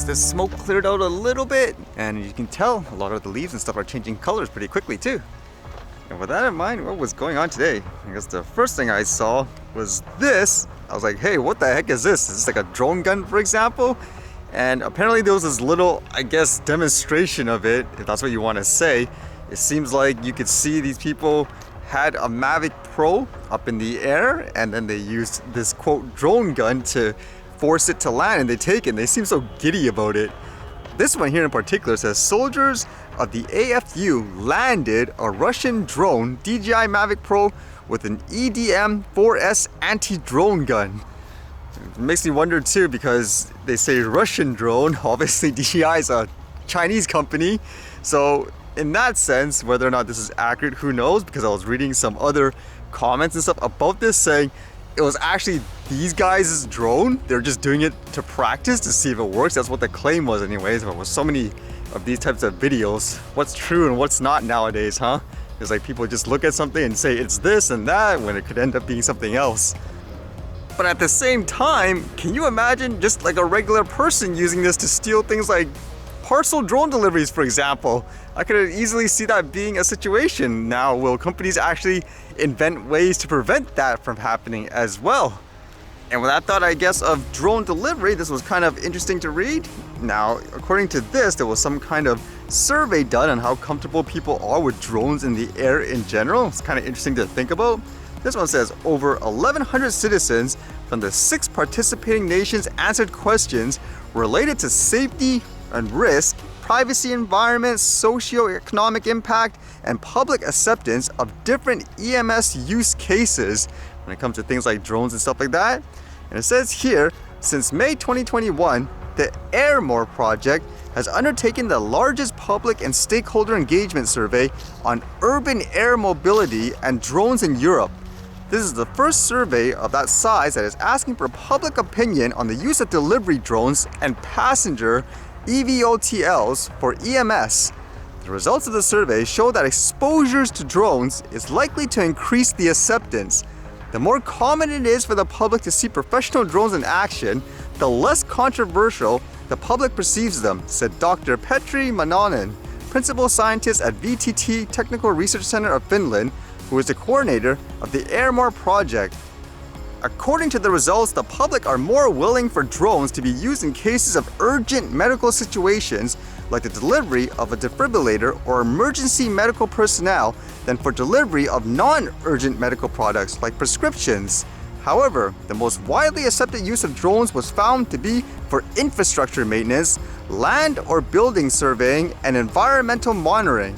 the smoke cleared out a little bit, and you can tell a lot of the leaves and stuff are changing colors pretty quickly too. And with that in mind, what was going on today? I guess the first thing I saw was this. I was like, hey, what the heck is this? Is this like a drone gun, for example? And apparently there was this little, I guess, demonstration of it, if that's what you want to say. It seems like you could see these people had a Mavic Pro up in the air, and then they used this quote drone gun to force it to land, and they take it, and they seem so giddy about it. This one here in particular says soldiers of the AFU landed a Russian drone DJI Mavic Pro with an EDM-4S anti-drone gun. It makes me wonder too, because they say Russian drone, obviously DJI is a Chinese company, so in that sense, whether or not this is accurate, who knows, because I was reading some other comments and stuff about this saying it was actually these guys' drone. They're just doing it to practice to see if it works. That's what the claim was anyways. But with so many of these types of videos, what's true and what's not nowadays, huh? It's like people just look at something and say it's this and that when it could end up being something else. But at the same time, can you imagine just like a regular person using this to steal things like parcel drone deliveries, for example? I could easily see that being a situation. Now, will companies actually invent ways to prevent that from happening as well? And with that thought, I guess, of drone delivery, this was kind of interesting to read. Now, according to this, there was some kind of survey done on how comfortable people are with drones in the air in general. It's kind of interesting to think about. This one says over 1,100 citizens from the 6 participating nations answered questions related to safety and risk, privacy, environment, socio-economic impact, and public acceptance of different EMS use cases when it comes to things like drones and stuff like that. And it says here, since May 2021, the AirMOUR project has undertaken the largest public and stakeholder engagement survey on urban air mobility and drones in Europe. This is the first survey of that size that is asking for public opinion on the use of delivery drones and passenger eVTOLs for EMS. The results of the survey show that exposures to drones is likely to increase the acceptance. The more common it is for the public to see professional drones in action, the less controversial the public perceives them, said Dr. Petri Manonen, principal scientist at VTT Technical Research Center of Finland, who is the coordinator of the AirMOUR project. According to the results, the public are more willing for drones to be used in cases of urgent medical situations like the delivery of a defibrillator or emergency medical personnel than for delivery of non-urgent medical products like prescriptions. However, the most widely accepted use of drones was found to be for infrastructure maintenance, land or building surveying, and environmental monitoring.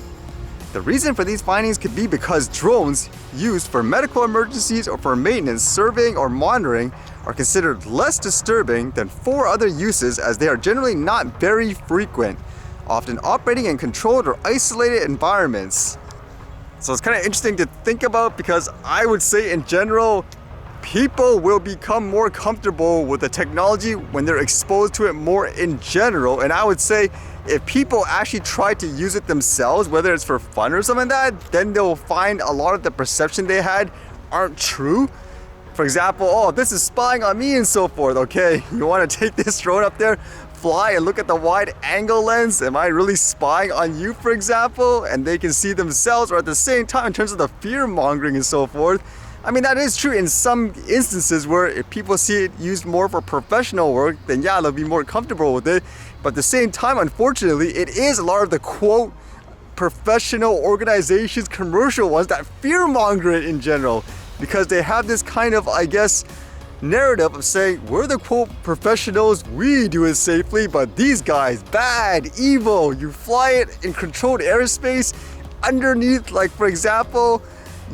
The reason for these findings could be because drones used for medical emergencies or for maintenance, surveying, or monitoring are considered less disturbing than 4 other uses, as they are generally not very frequent, often operating in controlled or isolated environments. So it's kind of interesting to think about, because I would say in general, people will become more comfortable with the technology when they're exposed to it more in general. And I would say if people actually try to use it themselves, whether it's for fun or something like that, then they'll find a lot of the perception they had aren't true. For example, oh, this is spying on me and so forth. Okay, you want to take this drone up there, fly and look at the wide angle lens. Am I really spying on you, for example? And they can see themselves, or at the same time, in terms of the fear mongering and so forth. I mean, that is true in some instances where if people see it used more for professional work, then yeah, they'll be more comfortable with it. But at the same time, unfortunately, it is a lot of the quote professional organizations, commercial ones, that fear-monger it in general, because they have this kind of, I guess, narrative of saying, we're the quote professionals, we do it safely, but these guys, bad, evil. You fly it in controlled airspace underneath, like, for example,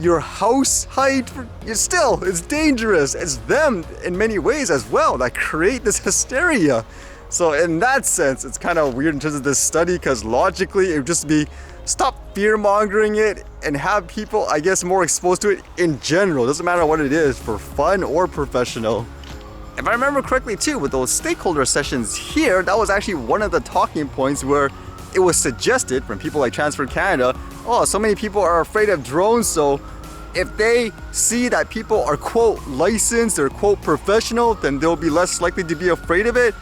your house height. It's dangerous. It's them in many ways as well that create this hysteria. So in that sense, it's kind of weird in terms of this study, because logically it would just be stop fear-mongering it and have people, I guess, more exposed to it in general. Doesn't matter what it is, for fun or professional. If I remember correctly too, with those stakeholder sessions here, that was actually one of the talking points where it was suggested from people like Transfer Canada, oh, so many people are afraid of drones, so if they see that people are quote licensed or quote professional, then they'll be less likely to be afraid of it.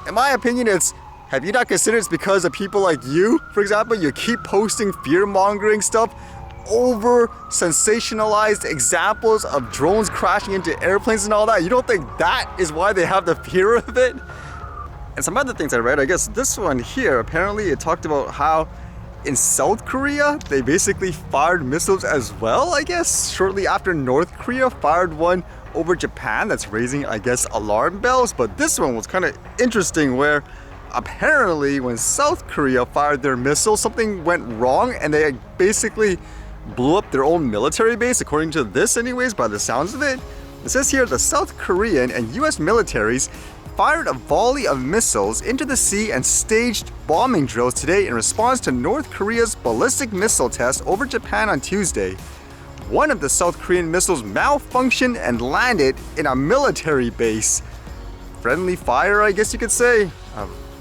In my opinion, it's Have you not considered it's because of people like you? For example, you keep posting fear-mongering stuff, over sensationalized examples of drones crashing into airplanes and all that. You don't think that is why they have the fear of it? And some other things I read, I guess this one here, apparently it talked about how in South Korea, they basically fired missiles as well, I guess, shortly after North Korea fired one over Japan that's raising, I guess, alarm bells. But this one was kind of interesting where apparently when South Korea fired their missile, something went wrong and they basically blew up their own military base, according to this anyways, by the sounds of it. It says here the South Korean and US militaries fired a volley of missiles into the sea and staged bombing drills today in response to North Korea's ballistic missile test over Japan on Tuesday. One of the South Korean missiles malfunctioned and landed in a military base. Friendly fire, I guess you could say.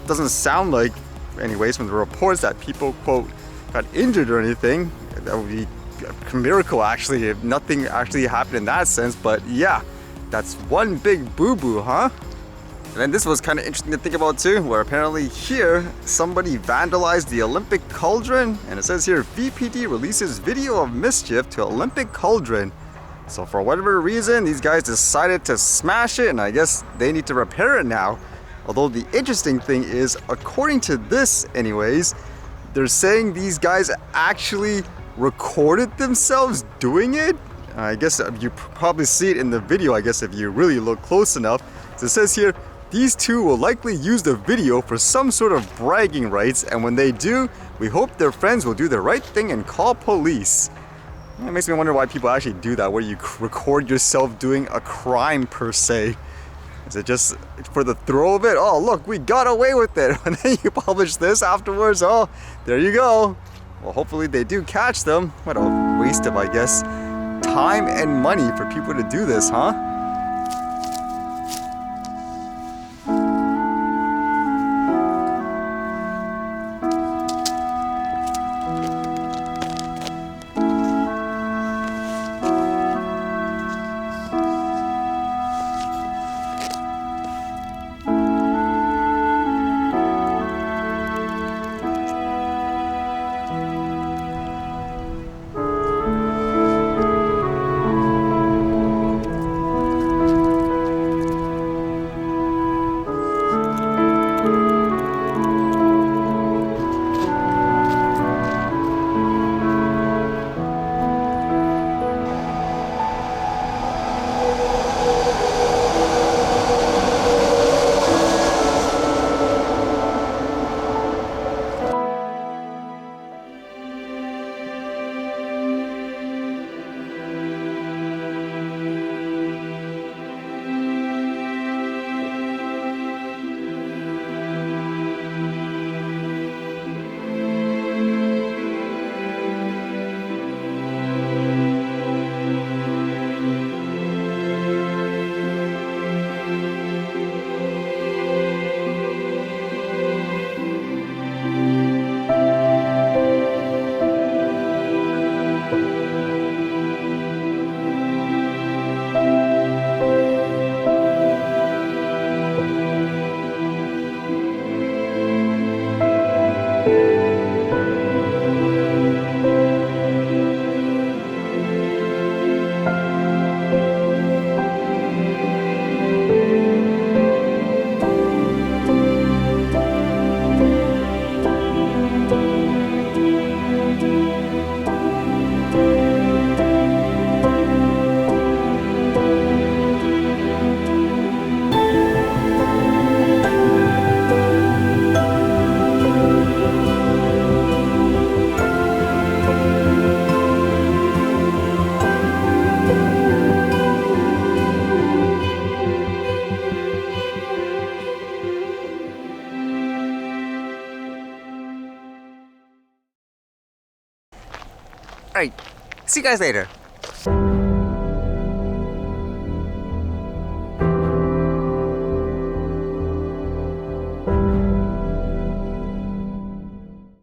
Doesn't sound like, anyways, from the reports that people, quote, got injured or anything. That would be a miracle, actually, if nothing actually happened in that sense. But yeah, that's one big boo-boo, huh? And then this was kind of interesting to think about too, where apparently here, somebody vandalized the Olympic Cauldron. And it says here, VPD releases video of mischief to Olympic Cauldron. So for whatever reason, these guys decided to smash it, and I guess they need to repair it now. Although the interesting thing is, according to this anyways, they're saying these guys actually recorded themselves doing it. I guess you probably see it in the video, I guess, if you really look close enough. So it says here, these two will likely use the video for some sort of bragging rights, and when they do, we hope their friends will do the right thing and call police. It makes me wonder why people actually do that, where you record yourself doing a crime per se. Is it just for the thrill of it? Oh, look, we got away with it. And then you publish this afterwards. Oh, there you go. Well, hopefully they do catch them. What a waste of, I guess, time and money for people to do this, huh? Alright, see you guys later.